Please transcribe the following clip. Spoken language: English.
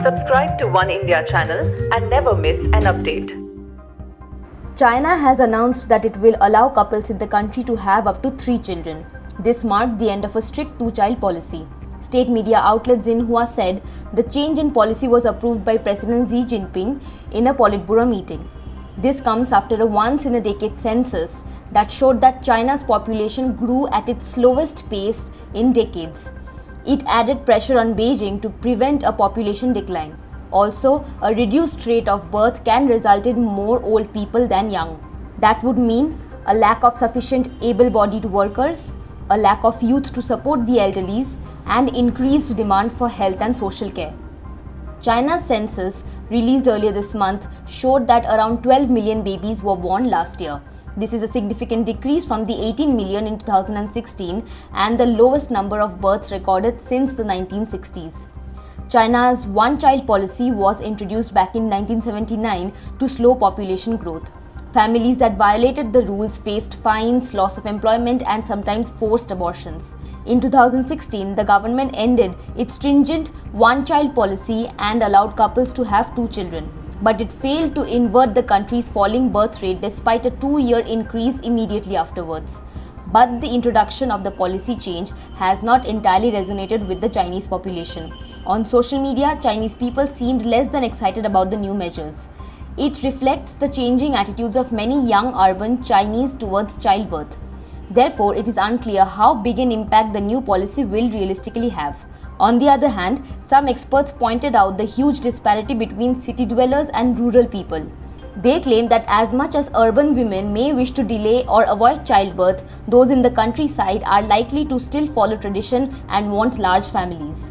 Subscribe to Oneindia channel and never miss an update. China has announced that it will allow couples in the country to have up to 3 children. This marked the end of a strict 2-child policy. State media outlet Xinhua said the change in policy was approved by President Xi Jinping in a Politburo meeting. This comes after a once-in-a-decade census that showed that China's population grew at its slowest pace in decades. It added pressure on Beijing to prevent a population decline. Also, a reduced rate of birth can result in more old people than young. That would mean a lack of sufficient able-bodied workers, a lack of youth to support the elderlies, and increased demand for health and social care. China's census, released earlier this month, showed that around 12 million babies were born last year. This is a significant decrease from the 18 million in 2016 and the lowest number of births recorded since the 1960s. China's one-child policy was introduced back in 1979 to slow population growth. Families that violated the rules faced fines, loss of employment, and sometimes forced abortions. In 2016, the government ended its stringent one-child policy and allowed couples to have 2 children. But it failed to invert the country's falling birth rate despite a 2-year increase immediately afterwards. But the introduction of the policy change has not entirely resonated with the Chinese population. On social media, Chinese people seemed less than excited about the new measures. It reflects the changing attitudes of many young urban Chinese towards childbirth. Therefore, it is unclear how big an impact the new policy will realistically have. On the other hand, some experts pointed out the huge disparity between city dwellers and rural people. They claim that as much as urban women may wish to delay or avoid childbirth, those in the countryside are likely to still follow tradition and want large families.